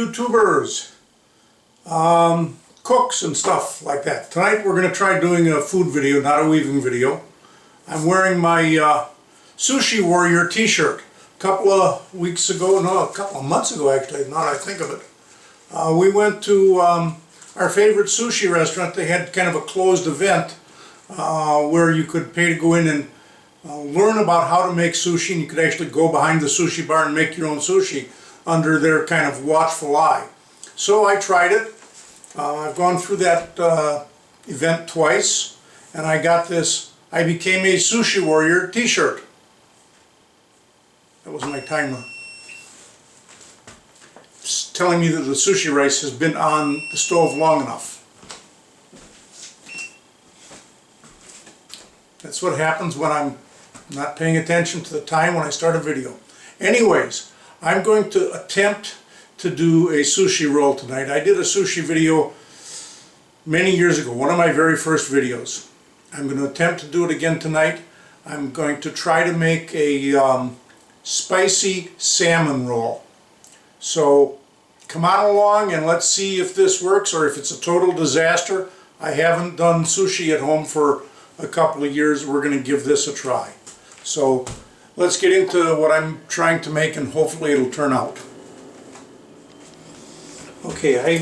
YouTubers, cooks and stuff like that. Tonight we're going to try doing a food video, not a weaving video. I'm wearing my Sushi Warrior t-shirt. A couple of months ago actually, now that I think of it. We went to our favorite sushi restaurant. They had kind of a closed event where you could pay to go in and learn about how to make sushi, and you could actually go behind the sushi bar and make your own sushi under their kind of watchful eye. So I tried it. I've gone through that event twice, and I got this I Became a Sushi Warrior t-shirt. That was my timer. It's telling me that the sushi rice has been on the stove long enough. That's what happens when I'm not paying attention to the time when I start a video. Anyways, I'm going to attempt to do a sushi roll tonight. I did a sushi video many years ago, one of my very first videos. I'm going to attempt to do it again tonight. I'm going to try to make a spicy salmon roll. So come on along and let's see if this works or if it's a total disaster. I haven't done sushi at home for a couple of years. We're going to give this a try. So let's get into what I'm trying to make, and hopefully it'll turn out. Okay, I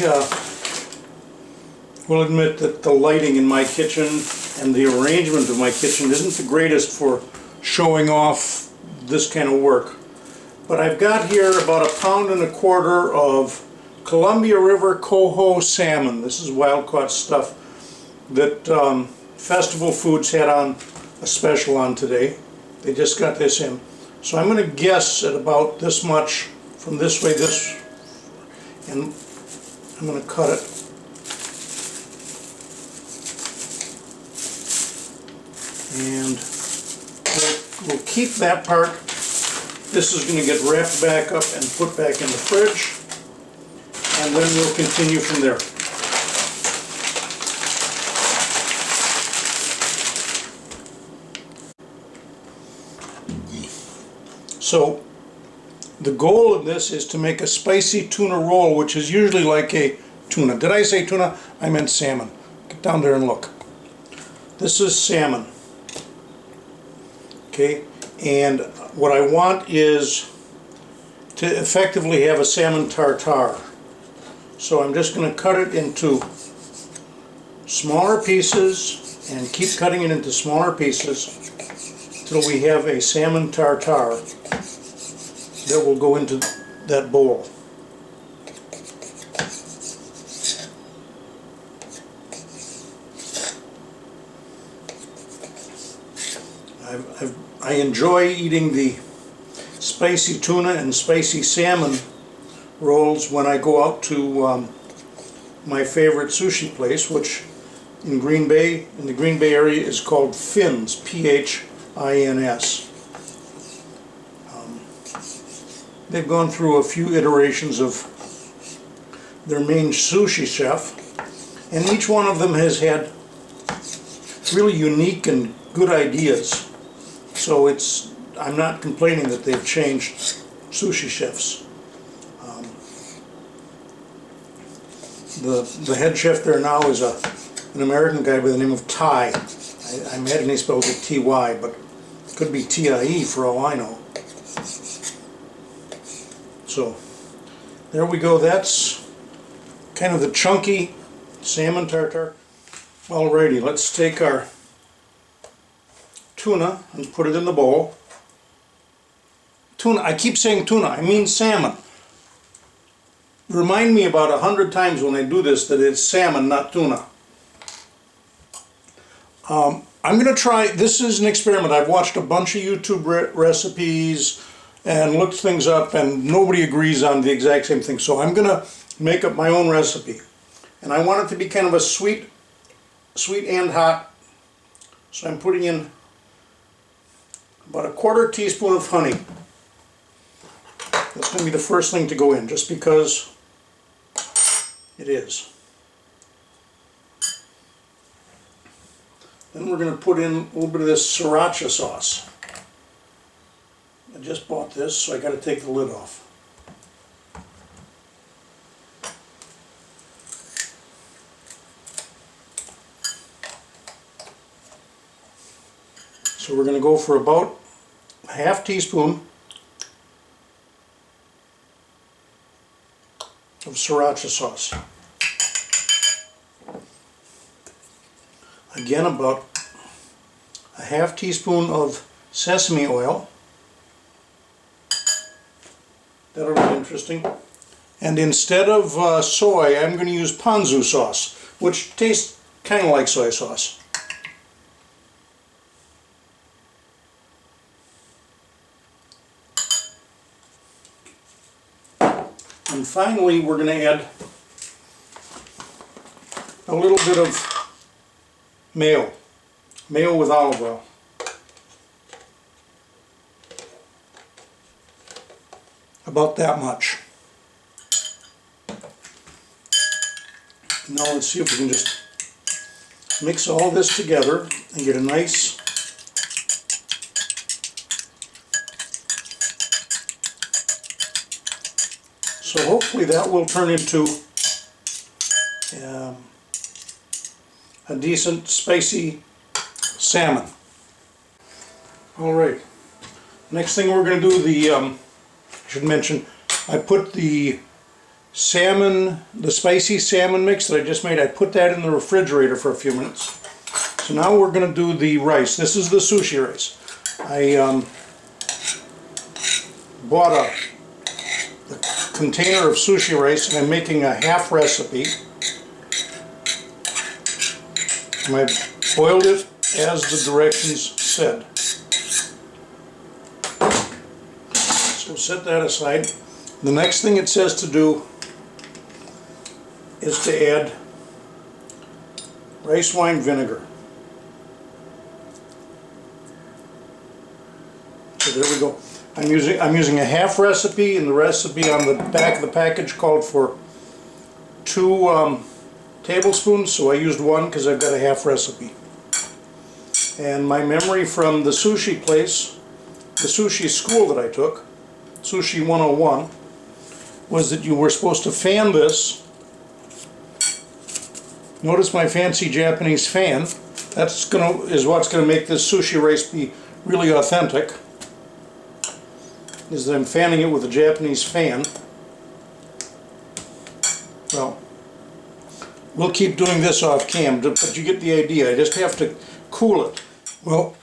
will admit that the lighting in my kitchen and the arrangement of my kitchen isn't the greatest for showing off this kind of work. But I've got here about 1.25 pounds of Columbia River coho salmon. This is wild caught stuff that Festival Foods had on a special on today. They just got this in. So I'm going to guess at about this much from this way, and I'm going to cut it. And we'll keep that part. This is going to get wrapped back up and put back in the fridge, and then we'll continue from there. So the goal of this is to make a spicy tuna roll, which is usually like a tuna. Did I say tuna? I meant salmon. Get down there and look. This is salmon. Okay, and what I want is to effectively have a salmon tartare. So I'm just going to cut it into smaller pieces and keep cutting it into smaller pieces until we have a salmon tartare that will go into that bowl. I enjoy eating the spicy tuna and spicy salmon rolls when I go out to my favorite sushi place, which in the Green Bay area is called Fins, P-H-I-N-S. They've gone through a few iterations of their main Sushi Chef, and each one of them has had really unique and good ideas. So I'm not complaining that they've changed Sushi Chefs. The head chef there now is an American guy by the name of Ty. I imagine he spells it T-Y, but it could be T-I-E for all I know. So there we go. That's kind of the chunky salmon tartare. Alrighty, let's take our tuna and put it in the bowl. Tuna, I keep saying tuna, I mean salmon. Remind me about 100 times when I do this that it's salmon, not tuna. I'm going to try, this is an experiment. I've watched a bunch of YouTube recipes and looked things up, and nobody agrees on the exact same thing. So I'm going to make up my own recipe. And I want it to be kind of a sweet and hot. So I'm putting in about 1/4 teaspoon of honey. That's going to be the first thing to go in, just because it is. Then we're going to put in a little bit of this sriracha sauce. I just bought this, so I got to take the lid off. So we're going to go for about a half teaspoon of sriracha sauce. Again, about a half teaspoon of sesame oil. That'll be interesting. And instead of soy, I'm going to use ponzu sauce, which tastes kind of like soy sauce. And finally, we're going to add a little bit of mayo with olive oil. About that much. Now let's see if we can just mix all this together and get a nice so hopefully that will turn into a decent spicy salmon. Alright, next thing we're going to do, I should mention, I put the salmon, the spicy salmon mix that I just made, I put that in the refrigerator for a few minutes. So now we're going to do the rice. This is the sushi rice. I bought a container of sushi rice and I'm making a half recipe. And I boiled it as the directions said. So set that aside. The next thing it says to do is to add rice wine vinegar. So there we go. I'm using a half recipe, and the recipe on the back of the package called for 2 tablespoons, so I used 1 because I've got a half recipe. And my memory from the sushi place, the sushi school that I took, Sushi 101, was that you were supposed to fan this. Notice my fancy Japanese fan. Is what's gonna make this sushi rice be really authentic. Is that I'm fanning it with a Japanese fan. Well, we'll keep doing this off cam, but you get the idea. I just have to cool it. Well,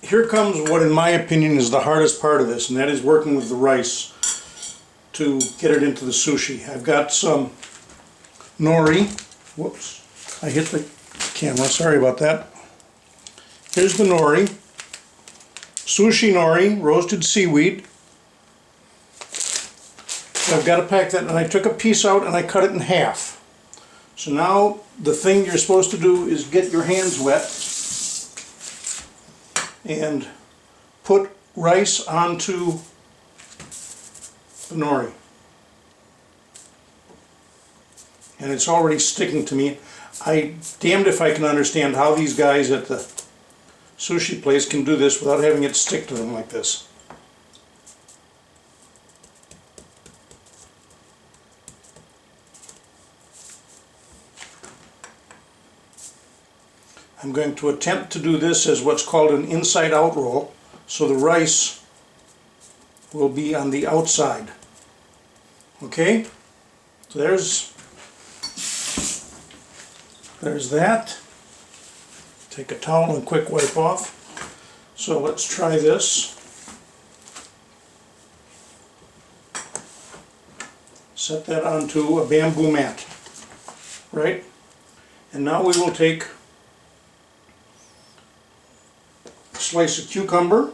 here comes what in my opinion is the hardest part of this, and that is working with the rice to get it into the sushi. I've got some nori. Whoops, I hit the camera, sorry about that. Here's the nori. Sushi nori, roasted seaweed. So I've got to pack that, and I took a piece out and I cut it in half. So now the thing you're supposed to do is get your hands wet and put rice onto the nori. And it's already sticking to me. I damned if I can understand how these guys at the sushi place can do this without having it stick to them like this. I'm going to attempt to do this as what's called an inside-out roll, so the rice will be on the outside. Okay? So there's that. Take a towel and quick wipe off. So let's try this. Set that onto a bamboo mat. Right? And now we will take a slice of cucumber.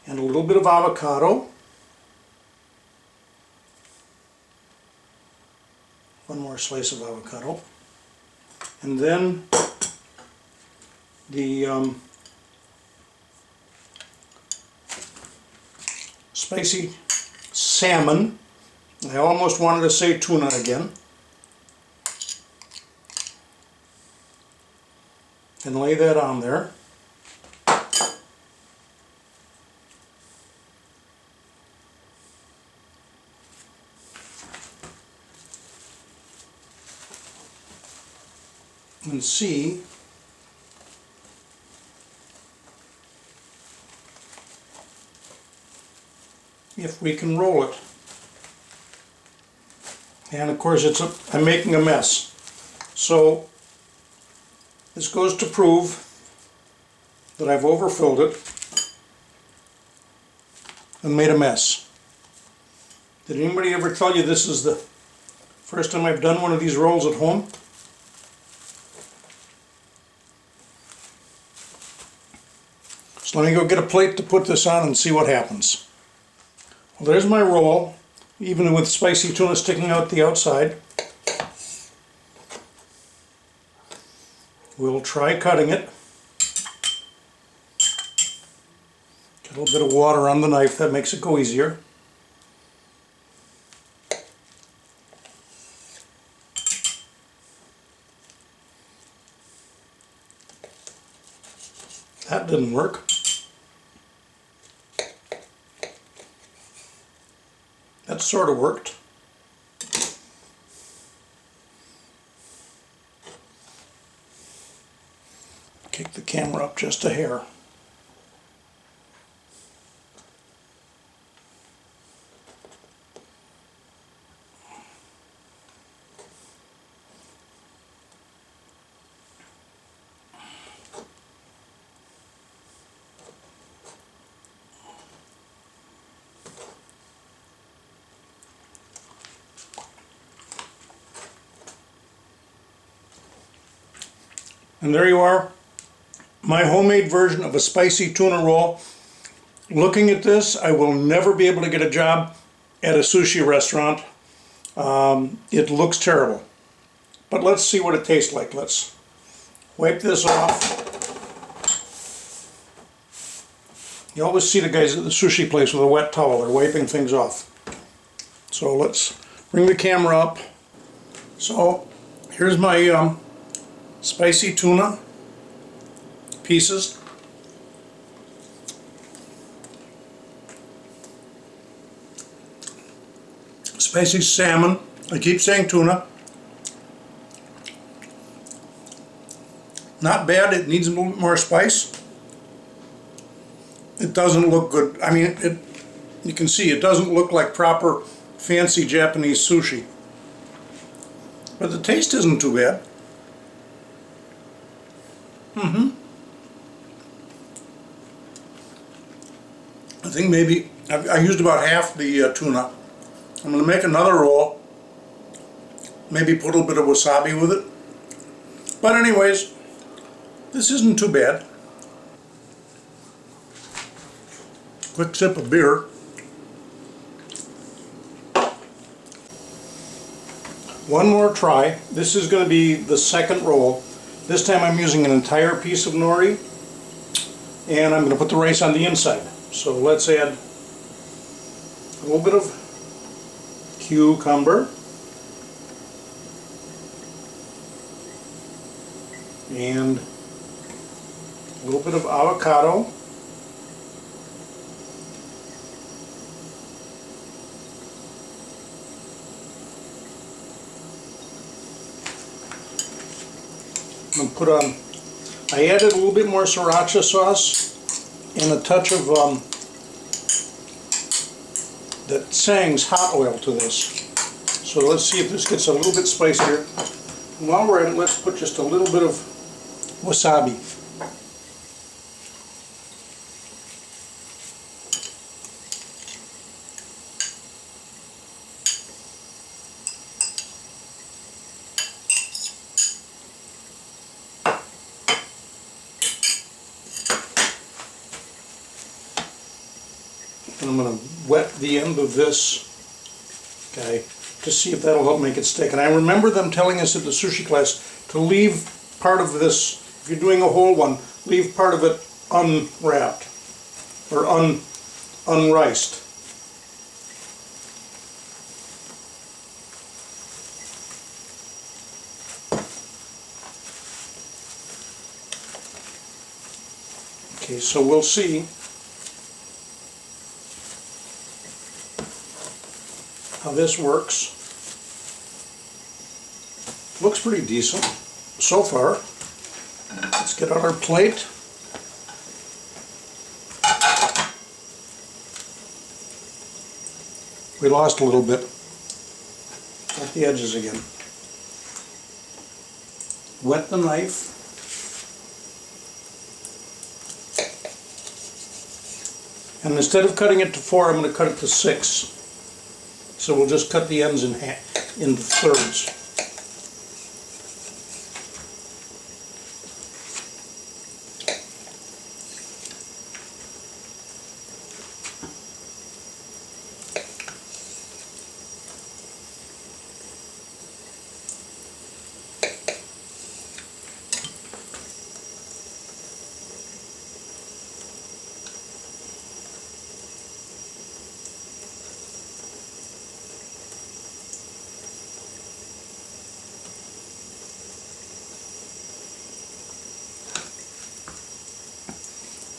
And a little bit of avocado. One more slice of avocado. And then the spicy salmon. I almost wanted to say tuna again. And lay that on there. and see if we can roll it. And of course I'm making a mess. So this goes to prove that I've overfilled it and made a mess. Did anybody ever tell you this is the first time I've done one of these rolls at home? So let me go get a plate to put this on and see what happens. Well, there's my roll, even with spicy tuna sticking out the outside. We'll try cutting it. Get a little bit of water on the knife, that makes it go easier. That didn't work. That sort of worked. Kick the camera up just a hair. And there you are, my homemade version of a spicy tuna roll. Looking at this, I will never be able to get a job at a sushi restaurant. It looks terrible. But let's see what it tastes like. Let's wipe this off. You always see the guys at the sushi place with a wet towel. They're wiping things off. So let's bring the camera up. So here's my spicy tuna pieces. Spicy salmon. I keep saying tuna. Not bad. It needs a little bit more spice. It doesn't look good. I mean, you can see it doesn't look like proper fancy Japanese sushi. But the taste isn't too bad. I think maybe I used about half the tuna. I'm going to make another roll. Maybe put a little bit of wasabi with it. But anyways, this isn't too bad. Quick sip of beer. One more try. This is going to be the second roll. This time I'm using an entire piece of nori, and I'm going to put the rice on the inside. So let's add a little bit of cucumber and a little bit of avocado. And put on, I added a little bit more sriracha sauce and a touch of that Tsang's hot oil to this. So let's see if this gets a little bit spicier. And while we're at it, let's put just a little bit of wasabi. And I'm going to wet the end of this guy to see if that'll help make it stick. And I remember them telling us at the sushi class to leave part of this, if you're doing a whole one, leave part of it unwrapped or unriced. Okay, so we'll see how this works. Looks pretty decent. so far. Let's get out our plate. We lost a little bit at the edges again. Wet the knife. And instead of cutting it to 4, I'm going to cut it to 6. So we'll just cut the ends into thirds.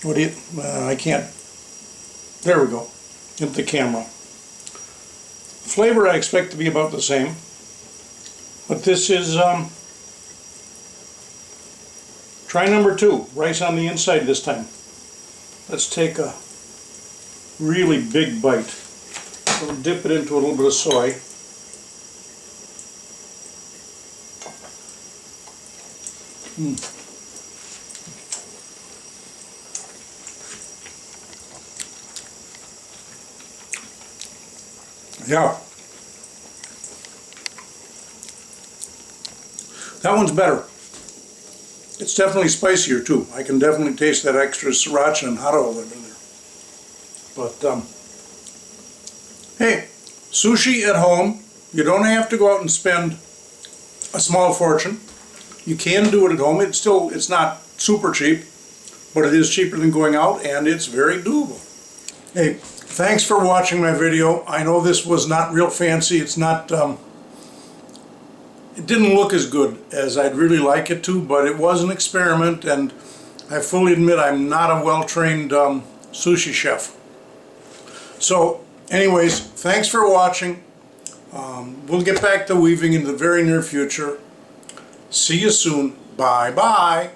What do you, I can't, there we go, into the camera. Flavor I expect to be about the same, but this is, try number 2, rice on the inside this time. Let's take a really big bite. We'll dip it into a little bit of soy. Yeah, that one's better. It's definitely spicier too. I can definitely taste that extra sriracha and hot olive in there. But hey, sushi at home. You don't have to go out and spend a small fortune. You can do it at home. It's not super cheap, but it is cheaper than going out, and it's very doable. Hey, thanks for watching my video. I know this was not real fancy. It's not, it didn't look as good as I'd really like it to, but it was an experiment, and I fully admit I'm not a well-trained sushi chef. So, anyways, thanks for watching. We'll get back to weaving in the very near future. See you soon. Bye-bye.